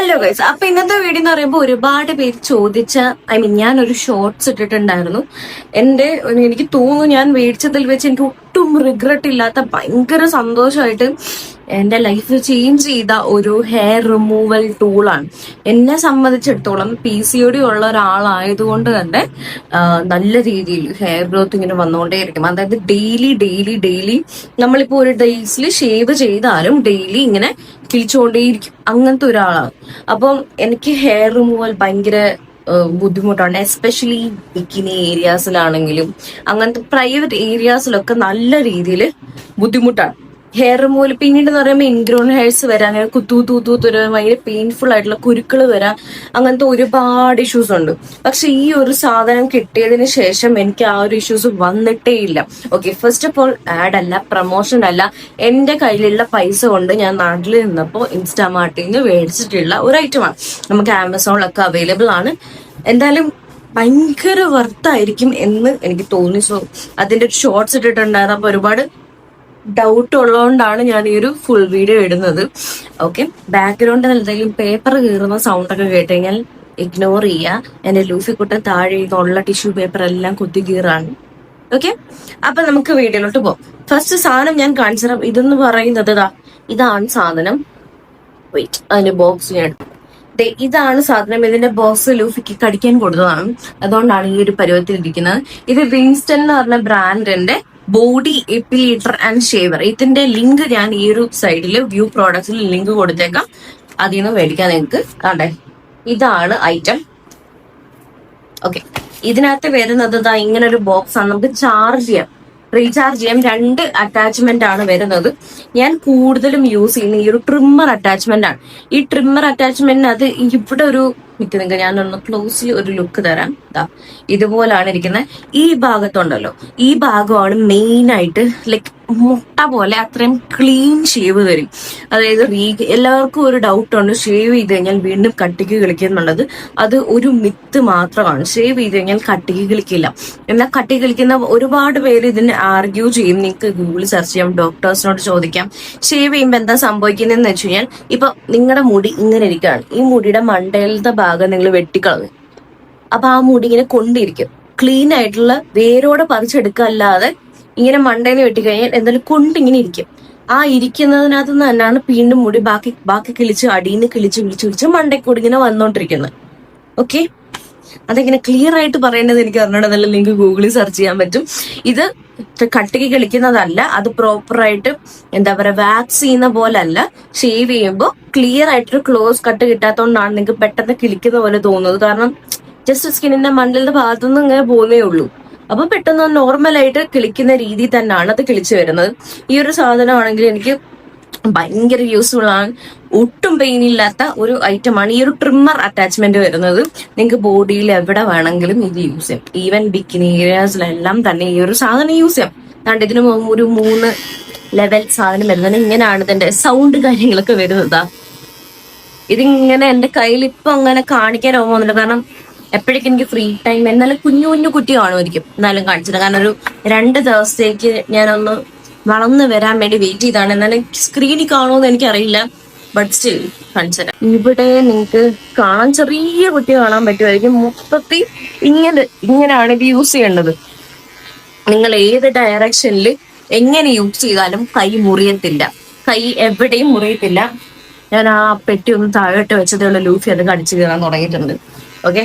Hello guys, അപ്പൊ ഇന്നത്തെ video എന്ന് പറയുമ്പോൾ ഒരുപാട് പേര് ചോദിച്ച ഞാനൊരു ഷോർട്സ് ഇട്ടിട്ടുണ്ടായിരുന്നു. എനിക്ക് തോന്നുന്നു ഞാൻ മേടിച്ചതിൽ വെച്ച് എനിക്ക് ഒട്ടും റിഗ്രറ്റ് ഇല്ലാത്ത ഭയങ്കര സന്തോഷമായിട്ട് എന്റെ ലൈഫ് ചേഞ്ച് ചെയ്ത ഒരു ഹെയർ റിമൂവൽ ടൂളാണ്. എന്നെ സംബന്ധിച്ചിടത്തോളം PCOD ഉള്ള ഒരാളായതുകൊണ്ട് തന്നെ നല്ല രീതിയിൽ ഹെയർ ഗ്രോത്ത് ഇങ്ങനെ വന്നുകൊണ്ടേയിരിക്കും. അതായത് ഡെയിലി നമ്മളിപ്പോ ഒരു ഡേയ്സിൽ ഷേവ് ചെയ്താലും ഡെയിലി ഇങ്ങനെ കിളിച്ചുകൊണ്ടേയിരിക്കും. അങ്ങനത്തെ ഒരാളാണ്. അപ്പം എനിക്ക് ഹെയർ റിമൂവൽ ഭയങ്കര ബുദ്ധിമുട്ടാണ്. എസ്പെഷ്യലി ബിക്കിനി ഏരിയാസിലാണെങ്കിലും അങ്ങനത്തെ പ്രൈവറ്റ് ഏരിയാസിലൊക്കെ നല്ല രീതിയിൽ ബുദ്ധിമുട്ടാണ് ഹെയർ റിമൂവൽ. പിന്നീട് എന്ന് പറയുമ്പോൾ ഇൻഗ്രോൺ ഹെയർസ് വരാൻ, അങ്ങനെ കുത്തൂത്തൂത്തൂത്ത് വരാൻ, ഭയങ്കര പെയിൻഫുൾ ആയിട്ടുള്ള കുരുക്കൾ വരാൻ, അങ്ങനത്തെ ഒരുപാട് ഇഷ്യൂസ് ഉണ്ട്. പക്ഷെ ഈ ഒരു സാധനം കിട്ടിയതിന് ശേഷം എനിക്ക് ആ ഒരു ഇഷ്യൂസ് വന്നിട്ടേ ഇല്ല. Okay, first of all add അല്ല, പ്രൊമോഷൻ അല്ല, എന്റെ കയ്യിലുള്ള പൈസ കൊണ്ട് ഞാൻ നാട്ടിൽ നിന്നപ്പോൾ ഇൻസ്റ്റാമാർട്ടിൽ നിന്ന് മേടിച്ചിട്ടുള്ള ഒരു ഐറ്റമാണ്. നമുക്ക് ആമസോണിലൊക്കെ അവൈലബിൾ ആണ്. എന്തായാലും ഭയങ്കര വർത്തായിരിക്കും എന്ന് എനിക്ക് തോന്നി. സോ അതിന്റെ ഒരു ഷോർട്സ് ഇട്ടിട്ടുണ്ടായിരുന്നു. അപ്പൊ ഒരുപാട് ഡൗട്ട് ഉള്ളതുകൊണ്ടാണ് ഞാൻ ഈ ഒരു ഫുൾ വീഡിയോ ഇടുന്നത്. ഓക്കെ, ബാക്ക്ഗ്രൗണ്ടിൽ എന്തെങ്കിലും പേപ്പർ കീറുന്ന സൗണ്ട് ഒക്കെ കേട്ട് കഴിഞ്ഞാൽ ഇഗ്നോർ ചെയ്യുക. എന്റെ ലൂഫിക്കുട്ടൻ താഴെ ഉള്ള ടിഷ്യൂ പേപ്പർ എല്ലാം കുത്തി കീറാണ്. ഓക്കെ, അപ്പൊ നമുക്ക് വീഡിയോയിലോട്ട് പോകാം. ഫസ്റ്റ് സാധനം ഞാൻ കാണിച്ചു തരാം. ഇതെന്ന് പറയുന്നത് ഇതാണ് സാധനം. വെയിറ്റ്, അതിന്റെ ബോക്സ് ഞാൻ ഇതാണ് സാധനം. ഇതിന്റെ ബോക്സ് ലൂഫിക്ക് കടിക്കാൻ കൊടുത്തതാണ്. അതുകൊണ്ടാണ് ഈ ഒരു പരുവത്തിൽ ഇരിക്കുന്നത്. ഇത് വിൻസ്റ്റൺ എന്ന് പറഞ്ഞ ബ്രാൻഡിന്റെ ബോഡി എപ്പിലേറ്റർ ആൻഡ് ഷേവർ. ഇതിന്റെ ലിങ്ക് ഞാൻ ഈ ഒരു സൈഡിൽ വ്യൂ പ്രോഡക്ട്സിൽ ലിങ്ക് കൊടുത്തേക്കാം. അതിൽ നിന്ന് മേടിക്കാൻ നിങ്ങൾക്ക് കണ്ടേ. ഇതാണ് ഐറ്റം. ഓക്കെ, ഇതിനകത്ത് വരുന്നത് ഇങ്ങനെ ഒരു ബോക്സ് ആണ്. നമുക്ക് ചാർജ് ചെയ്യാം, റീചാർജ് ചെയ്യാം. 2 അറ്റാച്ച്മെന്റ് ആണ് വരുന്നത്. ഞാൻ കൂടുതലും യൂസ് ചെയ്യുന്ന ഈ ഒരു ട്രിമ്മർ അറ്റാച്ച്മെന്റ് ആണ്. ഈ ട്രിമ്മർ അറ്റാച്ച്മെന്റിന് അത് ഇവിടെ ഒരു നിങ്ങൾക്ക് ഞാനൊന്ന് ക്ലോസിൽ ഒരു ലുക്ക് തരാം. ഇതുപോലാണ് ഇരിക്കുന്നത്. ഈ ഭാഗത്തുണ്ടല്ലോ, ഈ ഭാഗമാണ് മെയിൻ ആയിട്ട് ലൈക്ക് മുട്ട പോലെ അത്രയും ക്ലീൻ ഷേവ് തരും. അതായത് എല്ലാവർക്കും ഒരു ഡൗട്ട് ഉണ്ട്, ഷേവ് ചെയ്ത് കഴിഞ്ഞാൽ വീണ്ടും കട്ടിക്ക് കളിക്കുന്നുള്ളത്. അത് ഒരു മിത്ത് മാത്രമാണ്. ഷേവ് ചെയ്ത് കഴിഞ്ഞാൽ കട്ടിക്ക് കളിക്കില്ല. എന്നാൽ കട്ടി കളിക്കുന്ന ഒരുപാട് പേര് ഇതിന് ആർഗ്യൂ ചെയ്യും. നിങ്ങൾക്ക് ഗൂഗിളിൽ സെർച്ച് ചെയ്യാം, ഡോക്ടേഴ്സിനോട് ചോദിക്കാം. ഷേവ് ചെയ്യുമ്പോൾ എന്താ സംഭവിക്കുന്നതെന്ന് വെച്ച് കഴിഞ്ഞാൽ, ഇപ്പൊ നിങ്ങളുടെ മുടി ഇങ്ങനെ ഇരിക്കുകയാണ്. ഈ മുടിയുടെ മണ്ടയിലത്തെ ഭാഗം നിങ്ങൾ വെട്ടിക്കളഞ്ഞു. അപ്പൊ ആ മുടി ഇങ്ങനെ കൊണ്ടിരിക്കും. ക്ലീൻ ആയിട്ടുള്ള വേരോടെ പറിച്ചെടുക്കുക അല്ലാതെ ഇങ്ങനെ മണ്ടേന്ന് വെട്ടിക്കഴിഞ്ഞാൽ എന്തായാലും കൊണ്ടിങ്ങനെ ഇരിക്കും. ആ ഇരിക്കുന്നതിനകത്ത് നിന്ന് തന്നെയാണ് വീണ്ടും മുടി ബാക്കി കിളിച്ച് അടിയിന്ന് കിളിച്ച് മണ്ടയ്ക്കൂടി ഇങ്ങനെ വന്നോണ്ടിരിക്കുന്നത്. ഓക്കെ, അതെങ്ങനെ ക്ലിയർ ആയിട്ട് പറയേണ്ടത് എനിക്ക് അറിയണതല്ല. നിങ്ങൾക്ക് ഗൂഗിളിൽ സെർച്ച് ചെയ്യാൻ പറ്റും. ഇത് കട്ടിക്ക് കളിക്കുന്നതല്ല. അത് പ്രോപ്പറായിട്ട് എന്താ പറയുക, വാക്സ് ചെയ്യുന്ന പോലെ അല്ല. ഷേവ് ചെയ്യുമ്പോൾ ക്ലിയർ ആയിട്ടൊരു ക്ലോസ് കട്ട് കിട്ടാത്തതുകൊണ്ടാണ് നിങ്ങൾക്ക് പെട്ടെന്ന് കിളിക്കുന്ന പോലെ തോന്നുന്നത്. കാരണം ജസ്റ്റ് സ്കിന്നിന്റെ മണ്ടലിന്റെ ഭാഗത്തുനിന്ന് ഇങ്ങനെ പോകുന്നേ ഉള്ളൂ. അപ്പൊ പെട്ടെന്ന് നോർമലായിട്ട് കിളിക്കുന്ന രീതി തന്നെയാണ് അത് കിളിച്ചു വരുന്നത്. ഈ ഒരു സാധനമാണെങ്കിൽ എനിക്ക് ഭയങ്കര യൂസ്ഫുൾ ആണ്. ഒട്ടും പെയിൻ ഇല്ലാത്ത ഒരു ഐറ്റമാണ് ഈ ഒരു ട്രിമ്മർ അറ്റാച്ച്മെന്റ് വരുന്നത്. നിങ്ങൾക്ക് ബോഡിയിൽ എവിടെ വേണമെങ്കിലും ഇത് യൂസ് ചെയ്യാം. ഈവൻ ബിക്കിനി ഏരിയാസിലെല്ലാം തന്നെ ഈ ഒരു സാധനം യൂസ് ചെയ്യാം. അതുകൊണ്ട് ഇതിന് ഒരു 3 ലെവൽ സാധനം വരുന്നത്. ഇങ്ങനെയാണ് ഇതിന്റെ സൗണ്ട് കാര്യങ്ങളൊക്കെ വരുന്നത്. ഇതിങ്ങനെ എന്റെ കയ്യിൽ ഇപ്പൊ അങ്ങനെ കാണിക്കാൻ പോകുന്നില്ല, കാരണം എപ്പോഴേക്കും എനിക്ക് ഫ്രീ ടൈം. എന്നാലും കുഞ്ഞു കുട്ടി കാണുമായിരിക്കും, എന്നാലും കാണിച്ചില്ല. കാരണം ഒരു 2 ദിവസത്തേക്ക് ഞാനൊന്ന് വളർന്നു വരാൻ വേണ്ടി വെയിറ്റ് ചെയ്താണ്. എന്നാലും സ്ക്രീനിൽ കാണുമെന്ന് എനിക്കറിയില്ല, ബട്ട് സ്റ്റിൽ കാണിച്ചുതരാം. ഇവിടെ നിങ്ങൾക്ക് കാണാൻ ചെറിയ കുട്ടി കാണാൻ പറ്റുമായിരിക്കും. മൊത്തത്തിൽ ഇങ്ങനെയാണ് ഇത് യൂസ് ചെയ്യേണ്ടത്. നിങ്ങൾ ഏത് ഡയറക്ഷനിൽ എങ്ങനെ യൂസ് ചെയ്താലും കൈ മുറിയത്തില്ല. കൈ എവിടെയും മുറിയത്തില്ല. ഞാൻ ആ പെട്ടി ഒന്ന് താഴോട്ട് വെച്ചതേ ഉള്ള ലൂഫി അത് കടിച്ചു കയറാൻ തുടങ്ങിയിട്ടുണ്ട്. ഓക്കെ,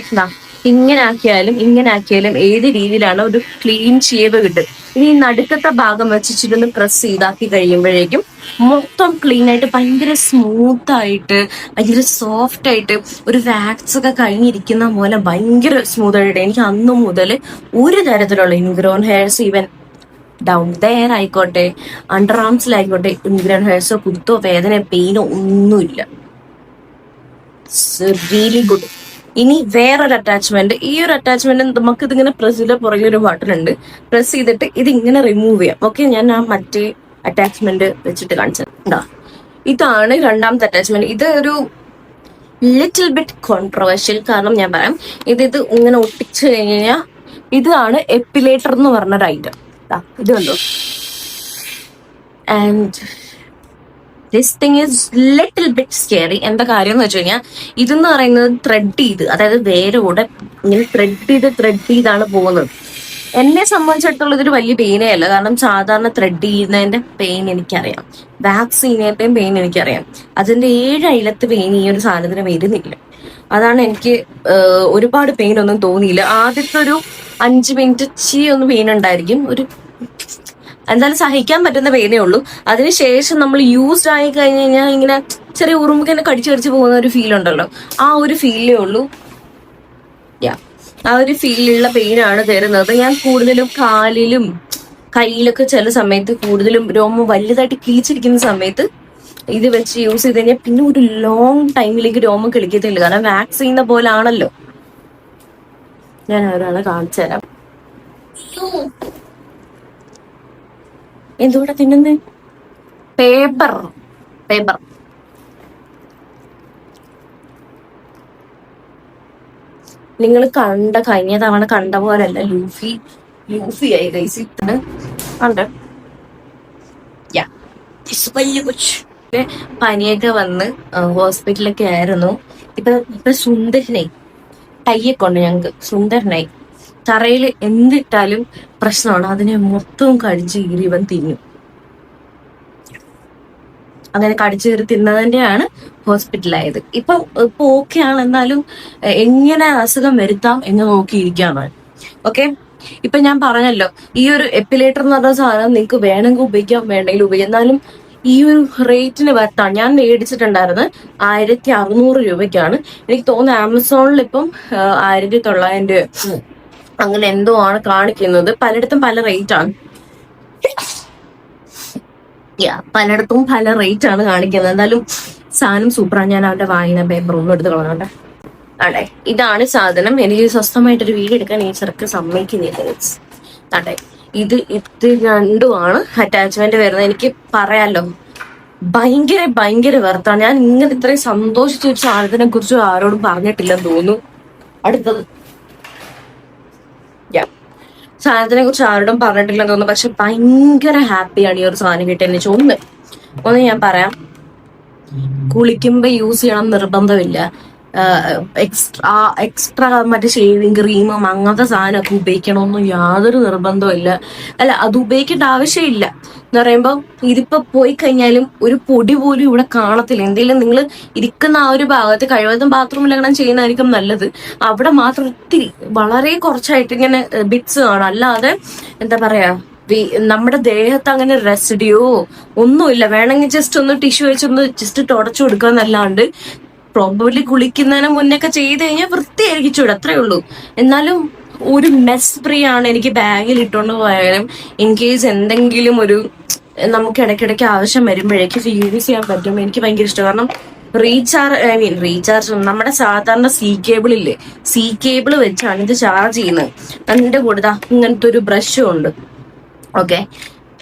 ഇങ്ങനെ ആക്കിയാലും ഏത് രീതിയിലാണ് ഒരു ക്ലീൻ ഷേവ് കിട്ടും. ഇനി നടുക്കത്തെ ഭാഗം വെച്ചിട്ടൊന്ന് പ്രസ് ചെയ്താക്കി കഴിയുമ്പോഴേക്കും മൊത്തം ക്ലീൻ ആയിട്ട് ഭയങ്കര സ്മൂത്ത് ആയിട്ട് ഭയങ്കര സോഫ്റ്റ് ആയിട്ട് ഒരു വാക്സ് ഒക്കെ കഴിഞ്ഞിരിക്കുന്ന പോലെ ഭയങ്കര സ്മൂത്ത് ആയിട്ട്. എനിക്ക് അന്നു മുതൽ ഒരു തരത്തിലുള്ള ingrown hairs, even down there ആയിക്കോട്ടെ, അണ്ടർ ആംസിലായിക്കോട്ടെ, ഇൻഗ്രോൺ ഹെയർസോ കുത്തോ വേദന പെയിനോ ഒന്നുമില്ല. Really good. ഇനി വേറൊരു അറ്റാച്ച്മെന്റ്. ഈ ഒരു അറ്റാച്ച്മെന്റ് നമുക്ക് ഇതിങ്ങനെ പ്രസ് ചെയ്ത പുറകെ ഒരു ബട്ടൺ ഉണ്ട്. പ്രസ് ചെയ്തിട്ട് ഇതിങ്ങനെ റിമൂവ് ചെയ്യാം. ഓക്കെ, ഞാൻ ആ മറ്റേ അറ്റാച്ച്മെന്റ് വെച്ചിട്ട് കാണിച്ചതാ. ഇതാണ് 2ാമത്തെ അറ്റാച്ച്മെന്റ്. ഇത് ഒരു ലിറ്റിൽ ബിറ്റ് കോൺട്രവേഴ്ഷ്യൽ. കാരണം ഞാൻ പറയാം, ഇത് ഇങ്ങനെ ഒട്ടിച്ചു കഴിഞ്ഞാൽ ഇതാണ് എപ്പിലേറ്റർ എന്ന് പറഞ്ഞൊരു ഐറ്റം. ഇത് കണ്ടോ. And this thing is little bit scary. എന്താ കാര്യം എന്ന് വെച്ച് കഴിഞ്ഞാൽ ഇതെന്ന് പറയുന്നത് ത്രെഡ് ചെയ്ത്, അതായത് വേരോടെ ഇങ്ങനെ ത്രെഡ് ചെയ്താണ് പോകുന്നത്. എന്നെ സംബന്ധിച്ചിടത്തോളം ഇതൊരു വലിയ പെയിനേ അല്ല, കാരണം സാധാരണ ത്രെഡ് ചെയ്യുന്നതിന്റെ പെയിൻ എനിക്കറിയാം, വാക്സിനേറ്റയും പെയിൻ എനിക്കറിയാം. അതിന്റെ 7 അയലത്ത് പെയിൻ ഈ ഒരു സാധനത്തിന് വരുന്നില്ല. അതാണ് എനിക്ക് ഒരുപാട് പെയിൻ ഒന്നും തോന്നിയില്ല. ആദ്യത്തെ ഒരു 5 മിനിറ്റ് ഒന്ന് പെയിൻ ഉണ്ടായിരിക്കും, ഒരു എന്തായാലും സഹിക്കാൻ പറ്റുന്ന പെയിനേ ഉള്ളൂ. അതിനുശേഷം നമ്മൾ യൂസ്ഡ് ആയി കഴിഞ്ഞ് കഴിഞ്ഞാൽ ഇങ്ങനെ ചെറിയ ഉറുമ്പുകനെ കടിച്ചു പോകുന്ന ഒരു ഫീൽ ഉണ്ടല്ലോ, ആ ഒരു ഫീലേ ഉള്ളൂ. ആ ഒരു ഫീലുള്ള പെയിനാണ് തരുന്നത്. ഞാൻ കൂടുതലും കാലിലും കയ്യിലൊക്കെ ചില സമയത്ത് കൂടുതലും രോമം വലുതായിട്ട് കിളിച്ചിരിക്കുന്ന സമയത്ത് ഇത് വെച്ച് യൂസ് ചെയ്ത് കഴിഞ്ഞാൽ പിന്നെ ഒരു ലോങ് ടൈമിലേക്ക് രോമം കിളിക്കത്തില്ല, കാരണം വാക്സ് ചെയ്യുന്ന പോലെ ആണല്ലോ. ഞാൻ ഒരാളെ കാണിച്ചു തരാം. എന്തുകൂടെ തിന്നുന്നേ? പേപ്പർ. നിങ്ങൾ കഴിഞ്ഞ തവണ കണ്ട പോലല്ല, ലൂഫി ആയി ഗൈസ്. ഉണ്ട് പനിയൊക്കെ വന്ന് ഹോസ്പിറ്റലൊക്കെ ആയിരുന്നു. ഇപ്പൊ സുന്ദരനായി, ടൈയൊക്കെ ഉണ്ട് ഞങ്ങക്ക്, സുന്ദരനായി. തറയിൽ എന്തിട്ടാലും പ്രശ്നമാണ്, അതിനെ മൊത്തവും കടിച്ചു കീറി ഇവൻ തിന്നു. അങ്ങനെ കടിച്ചു കീറി തിന്നതിന്റെയാണ് ഹോസ്പിറ്റലായത്. ഇപ്പൊ ഓക്കെ ആണ്, എന്നാലും എങ്ങനെ അസുഖം വരുത്താം എന്ന് നോക്കിയിരിക്കാണ്. ഓക്കെ, ഇപ്പൊ ഞാൻ പറഞ്ഞല്ലോ, ഈ ഒരു എപ്പിലേറ്റർ എന്ന് പറഞ്ഞ സാധനം നിങ്ങൾക്ക് വേണമെങ്കിൽ ഉപയോഗിക്കാം, വേണ്ടെങ്കിൽ ഉപയോഗിക്കാം. എന്നാലും ഈ ഒരു റേറ്റിന് വരട്ടാണ് ഞാൻ മേടിച്ചിട്ടുണ്ടായിരുന്നത്. 1600 രൂപയ്ക്കാണ്. എനിക്ക് തോന്നുന്നു ആമസോണിൽ ഇപ്പം 1900 അങ്ങനെ എന്തോ ആണ് കാണിക്കുന്നത്. പലയിടത്തും പല റേറ്റ് ആണ്. പലയിടത്തും പല റേറ്റ് ആണ് കാണിക്കുന്നത്. എന്തായാലും സാധനം സൂപ്പറാണ്. ഞാൻ അവന്റെ വാങ്ങിന പേപ്പർ ഒന്നും എടുത്ത് കളഞ്ഞോട്ടെ. അതെ, ഇതാണ് സാധനം. എനിക്ക് സ്വസ്ഥമായിട്ടൊരു വീഡിയോ എടുക്കാൻ ഈ ചെറുക്ക് സമ്മതിക്കുന്നില്ല. അതെ, ഇത് രണ്ടുമാണ് അറ്റാച്ച്മെന്റ് വരുന്നത്. എനിക്ക് പറയാലോ, ഭയങ്കര വെറുത്താണ്. ഞാൻ ഇങ്ങനെ ഇത്രയും സന്തോഷിച്ച ഒരു സാധനത്തിനെ കുറിച്ച് ആരോടും പറഞ്ഞിട്ടില്ലെന്ന് തോന്നുന്നു. അടുത്തത് സാധനത്തിനെ കുറിച്ച് ആരോടും പറഞ്ഞിട്ടില്ലെന്ന് തോന്നുന്നു, പക്ഷെ ഭയങ്കര ഹാപ്പിയാണ് ഈ ഒരു സാധനം കിട്ടിയെന്ന്. ഒന്ന് ഞാൻ പറയാം, കുളിക്കുമ്പോ യൂസ് ചെയ്യണം നിർബന്ധമില്ല. എക്സ്ട്രാ മറ്റേ ഷേവിങ് ക്രീമും അങ്ങനത്തെ സാധനമൊക്കെ ഉപയോഗിക്കണമെന്നും യാതൊരു നിർബന്ധമില്ല. അല്ല, അത് ഉപയോഗിക്കേണ്ട ആവശ്യമില്ല എന്ന് പറയുമ്പോൾ ഇതിപ്പോ പോയി കഴിഞ്ഞാലും ഒരു പൊടി പോലും ഇവിടെ കാണത്തില്ല. എന്തെങ്കിലും നിങ്ങൾ ഇരിക്കുന്ന ആ ഒരു ഭാഗത്ത് കഴിവതും ബാത്റൂമിലെങ്ങനെ ചെയ്യുന്നതായിരിക്കും നല്ലത്. അവിടെ മാത്രം ഇത്തിരി വളരെ കുറച്ചായിട്ട് ഇങ്ങനെ ബിറ്റ്സ് കാണും. അല്ലാതെ എന്താ പറയാ, നമ്മുടെ ദേഹത്ത് അങ്ങനെ റെസിഡിയോ ഒന്നുമില്ല. വേണമെങ്കിൽ ജസ്റ്റ് ഒന്ന് ടിഷ്യൂ വെച്ചൊന്ന് ജസ്റ്റ് തുടച്ചു കൊടുക്കുക എന്നല്ലാണ്ട് പ്രോബബ്ലി കുളിക്കുന്നതിന് മുന്നൊക്കെ ചെയ്ത് കഴിഞ്ഞാൽ വൃത്തിയായിരിക്കും, അത്രേ ഉള്ളൂ. എന്നാലും ഒരു മെസ് ഫ്രീ ആണ്. എനിക്ക് ബാഗിൽ ഇട്ടുകൊണ്ട് പോയാലും ഇൻ കേസ് എന്തെങ്കിലും ഒരു നമുക്ക് ഇടയ്ക്കിടയ്ക്ക് ആവശ്യം വരുമ്പോഴേക്ക് യൂസ് ചെയ്യാൻ പറ്റും. എനിക്ക് ഭയങ്കര ഇഷ്ടം. കാരണം റീചാർജ് നമ്മുടെ സാധാരണ സി കേബിൾ വെച്ചാണ് ഇത് ചാർജ് ചെയ്യുന്നത്. അതിന്റെ കൂടെ ഇങ്ങനത്തെ ഒരു ബ്രഷും ഉണ്ട്. ഓക്കെ,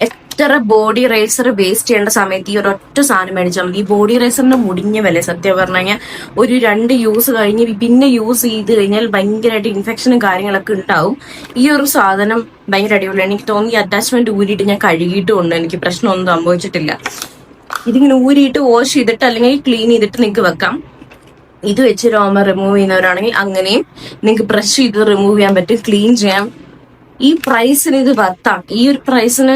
എത്ര ബോഡി റേസർ വേസ്റ്റ് ചെയ്യേണ്ട സമയത്ത് ഈ ഒരൊറ്റ സാധനം മേടിച്ചാൽ മതി. ഈ ബോഡി റേസറിന് മുടിഞ്ഞ വില സത്യം പറഞ്ഞു കഴിഞ്ഞാൽ ഒരു 2 യൂസ് കഴിഞ്ഞ് പിന്നെ യൂസ് ചെയ്ത് കഴിഞ്ഞാൽ ഭയങ്കരമായിട്ട് ഇൻഫെക്ഷനും കാര്യങ്ങളൊക്കെ ഉണ്ടാവും. ഈ ഒരു സാധനം ഭയങ്കര അടിപൊളിയാണ്. എനിക്ക് തോന്നി ഈ അറ്റാച്ച്മെന്റ് ഊരിയിട്ട് ഞാൻ കഴുകിയിട്ടുമുണ്ട്, എനിക്ക് പ്രശ്നമൊന്നും സംഭവിച്ചിട്ടില്ല. ഇതിങ്ങനെ ഊരിയിട്ട് വാഷ് ചെയ്തിട്ട് അല്ലെങ്കിൽ ക്ലീൻ ചെയ്തിട്ട് നിങ്ങൾക്ക് വെക്കാം. ഇത് വെച്ച് രോമ റിമൂവ് ചെയ്യുന്നവരാണെങ്കിൽ അങ്ങനെയും നിങ്ങൾക്ക് ബ്രഷ് ചെയ്ത് റിമൂവ് ചെയ്യാൻ പറ്റും, ക്ലീൻ ചെയ്യാം. ഈ പ്രൈസിന് ഇത് വർത്താം. ഈ ഒരു പ്രൈസിന്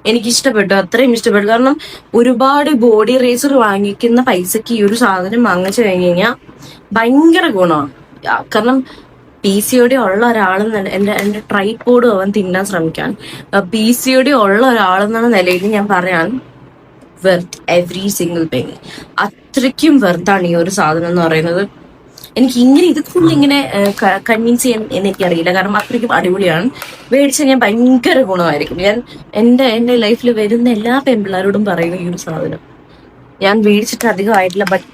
എനിക്ക് ഇഷ്ടപ്പെട്ടു, അത്രയും ഇഷ്ടപ്പെട്ടു. കാരണം ഒരുപാട് ബോഡി റേസർ വാങ്ങിക്കുന്ന പൈസക്ക് ഈ ഒരു സാധനം വാങ്ങിച്ചു കഴിഞ്ഞു കഴിഞ്ഞാൽ ഭയങ്കര ഗുണമാണ്. കാരണം PCOD ഉള്ള ഒരാളെന്ന് എന്റെ ട്രൈപോഡ് അവൻ തിന്നാൻ ശ്രമിക്കാൻ, PCOD ഉള്ള ഒരാളെന്നുള്ള നിലയിൽ ഞാൻ പറയാൻ വെർത്ത് എവറി സിംഗിൾ പെനി. അത്രയ്ക്കും വെർത്താണ് ഈ ഒരു സാധനം എന്ന് പറയുന്നത്. എനിക്ക് ഇങ്ങനെ ഇത് ഫുൾ ഇങ്ങനെ കൺവിൻസ് ചെയ്യാൻ എനിക്കറിയില്ല, കാരണം അത്രയ്ക്കും അടിപൊളിയാണ്. മേടിച്ചാൽ ഞാൻ ഭയങ്കര ഗുണമായിരിക്കും. ഞാൻ എന്റെ ലൈഫിൽ വരുന്ന എല്ലാ പെൺപിള്ളേരോടും പറയുന്ന ഈ ഒരു സാധനം ഞാൻ മേടിച്ചിട്ട് അധികമായിട്ടില്ല, ബട്ട്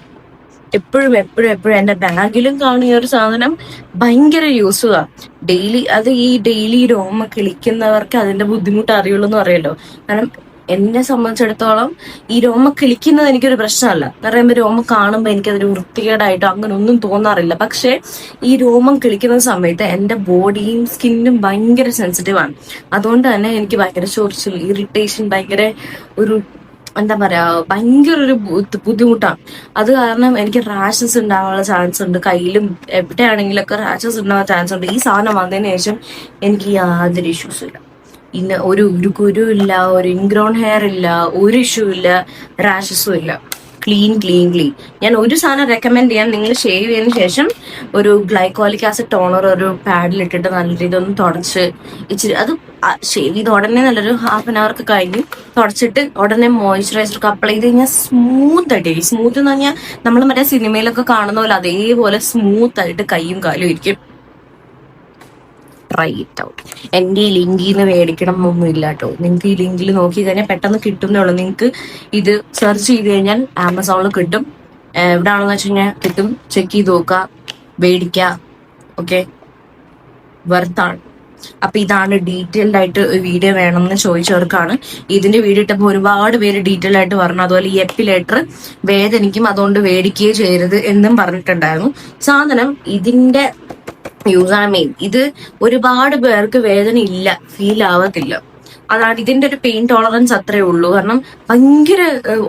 എപ്പോഴും എന്റെ ബാഗിലും കാണും ഈ ഒരു സാധനം. ഭയങ്കര യൂസ്ഫുള്ളാണ്. ഡെയിലി രോമ കിളിക്കുന്നവർക്ക് അതിന്റെ ബുദ്ധിമുട്ട് അറിയുള്ളൂ എന്ന് പറയല്ലോ. കാരണം എന്നെ സംബന്ധിച്ചിടത്തോളം ഈ രോമ കിളിക്കുന്നത് എനിക്കൊരു പ്രശ്നമല്ല. പറയുമ്പോൾ രോമം കാണുമ്പോൾ എനിക്കതൊരു വൃത്തികേടായിട്ടോ അങ്ങനെ ഒന്നും തോന്നാറില്ല. പക്ഷെ ഈ രോമം കിളിക്കുന്ന സമയത്ത് എൻ്റെ ബോഡിയും സ്കിന്നും ഭയങ്കര സെൻസിറ്റീവാണ്. അതുകൊണ്ട് തന്നെ എനിക്ക് ഭയങ്കര ചൊറിച്ചിൽ, ഇറിറ്റേഷൻ, ഭയങ്കര ഒരു എന്താ പറയാ, ഭയങ്കര ഒരു ബുദ്ധിമുട്ടാണ്. അത് കാരണം എനിക്ക് റാഷസ് ഉണ്ടാവാനുള്ള ചാൻസ് ഉണ്ട്. കയ്യിലും എവിടെയാണെങ്കിലൊക്കെ റാഷസ് ഉണ്ടാവാൻ ചാൻസ് ഉണ്ട്. ഈ സാധനം വന്നതിന് ശേഷം എനിക്ക് യാതൊരു ഇഷ്യൂസും ഇല്ല. ഇന്ന് ഒരു കുരു ഇല്ല, ഒരു ഇൻഗ്രോൺ ഹെയർ ഇല്ല, ഒരു ഇഷ്യൂ ഇല്ല, റാഷസും ഇല്ല. Clean clean clean. ഞാൻ ഒരു സാധനം റെക്കമെൻഡ് ചെയ്യാം, നിങ്ങൾ ഷേവ് ചെയ്തതിന് ശേഷം ഒരു ഗ്ലൈക്കോളിക് ആസിഡ് ടോണർ ഒരു പാഡിലിട്ടിട്ട് നല്ല രീതിയിൽ ഒന്ന് തുടച്ച് ഇച്ചിരി, അത് ഷേവ് ചെയ്ത് ഉടനെ നല്ലൊരു ½ അവർ കഴിഞ്ഞ് തുടച്ചിട്ട് ഉടനെ മോയ്സ്ചറൈസർ അപ്ലൈ ചെയ്ത് കഴിഞ്ഞാൽ സ്മൂത്ത് ആയിട്ട്. സ്മൂത്ത് എന്ന് പറഞ്ഞാൽ നമ്മൾ മറ്റേ സിനിമയിലൊക്കെ കാണുന്ന പോലെ അതേപോലെ സ്മൂത്ത് ആയിട്ട് കൈയും കാലും ഇരിക്കും. Try it out. എന്റെ ഈ ലിങ്കിൽ നിന്ന് മേടിക്കണം എന്നൊന്നും ഇല്ല കേട്ടോ. നിങ്ങൾക്ക് ഈ ലിങ്കിൽ നോക്കി കഴിഞ്ഞാൽ പെട്ടെന്ന് കിട്ടുന്നേ ഉള്ളൂ. നിങ്ങൾക്ക് ഇത് സെർച്ച് ചെയ്ത് കഴിഞ്ഞാൽ ആമസോണിൽ കിട്ടും. എവിടെയാണെന്ന് വെച്ച് കഴിഞ്ഞാൽ കിട്ടും. ചെക്ക് ചെയ്ത് നോക്കുക, മേടിക്കുക. ഓക്കെ, വെർത്താണ്. അപ്പൊ ഇതാണ് ഡീറ്റെയിൽഡ് ആയിട്ട് വീഡിയോ വേണമെന്ന് ചോദിച്ചവർക്കാണ് ഇതിന്റെ വീഡിയോ ഇട്ടപ്പോൾ ഒരുപാട് പേര് ഡീറ്റെയിൽ ആയിട്ട് പറഞ്ഞു. അതുപോലെ ഈ എപ്പിലേറ്റർ വേദനിക്കും, അതുകൊണ്ട് മേടിക്കുകയോ ചെയ്യരുത് എന്നും പറഞ്ഞിട്ടുണ്ടായിരുന്നു. സാധനം ഇതിന്റെ യൂസാണ് മെയിൻ. ഇത് ഒരുപാട് പേർക്ക് വേദന ഇല്ല, ഫീൽ ആവത്തില്ല. അതാണ് ഇതിന്റെ ഒരു പെയിൻ ടോളറൻസ് അത്രേ ഉള്ളൂ. കാരണം ഭയങ്കര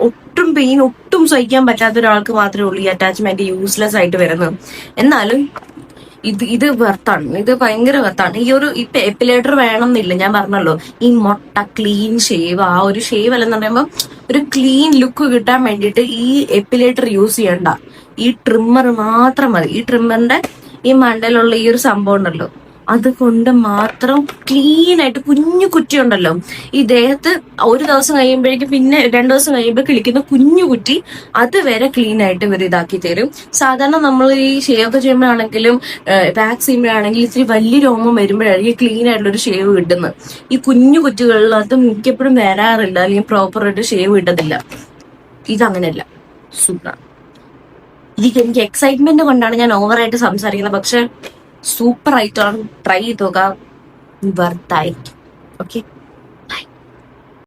ഒട്ടും പെയിൻ ഒട്ടും സഹിക്കാൻ പറ്റാത്ത ഒരാൾക്ക് മാത്രമേ ഉള്ളൂ ഈ അറ്റാച്ച്മെന്റ് യൂസ്ലെസ് ആയിട്ട് വരുന്നത്. എന്നാലും ഇത് വെർത്താണ്. ഇത് ഭയങ്കര വെർത്താണ്. ഈ ഒരു ഇപ്പൊ എപ്പിലേറ്റർ വേണം എന്നില്ല, ഞാൻ പറഞ്ഞല്ലോ. ഈ മൊട്ട ക്ലീൻ ഷേവ്, ആ ഒരു ഷേവ് അല്ലെന്ന് പറയുമ്പോൾ ഒരു ക്ലീൻ ലുക്ക് കിട്ടാൻ വേണ്ടിയിട്ട് ഈ എപ്പിലേറ്റർ യൂസ് ചെയ്യണ്ട. ഈ ട്രിമ്മർ മാത്രം മതി. ഈ ട്രിമ്മറിന്റെ ഈ മണ്ടയിലുള്ള ഈ ഒരു സംഭവം ഉണ്ടല്ലോ, അതുകൊണ്ട് മാത്രം ക്ലീൻ ആയിട്ട് കുഞ്ഞു കുറ്റി ഉണ്ടല്ലോ ഈ ദേഹത്ത്, ഒരു ദിവസം കഴിയുമ്പോഴേക്കും പിന്നെ 2 ദിവസം കഴിയുമ്പോൾ കിളിക്കുന്ന കുഞ്ഞു കുറ്റി, അത് വരെ ക്ലീൻ ആയിട്ട് ഇവർ ഇതാക്കി തരും. സാധാരണ നമ്മൾ ഈ ഷേവ് ഒക്കെ ചെയ്യുമ്പോഴാണെങ്കിലും വാക്സ് ചെയ്യുമ്പോഴാണെങ്കിലും ഇത്തിരി വലിയ രോമം വരുമ്പോഴായിരിക്കും ക്ലീൻ ആയിട്ടുള്ള ഒരു ഷേവ് കിട്ടുന്നത്. ഈ കുഞ്ഞു കുറ്റികളിലത് മിക്കപ്പോഴും വരാറില്ല, അല്ലെങ്കിൽ പ്രോപ്പറായിട്ട് ഷേവ് കിട്ടത്തില്ല. ഇതങ്ങനെയല്ല, സൂപ്പർ. എനിക്ക് എക്സൈറ്റ്മെന്റ് കൊണ്ടാണ് ഞാൻ ഓവറായിട്ട് സംസാരിക്കുന്നത്. പക്ഷെ സൂപ്പർ ആയിട്ടാണ്. ട്രൈ ചെയ്ത് നോക്കാം, വർത്തായിരിക്കും. ഓക്കെ.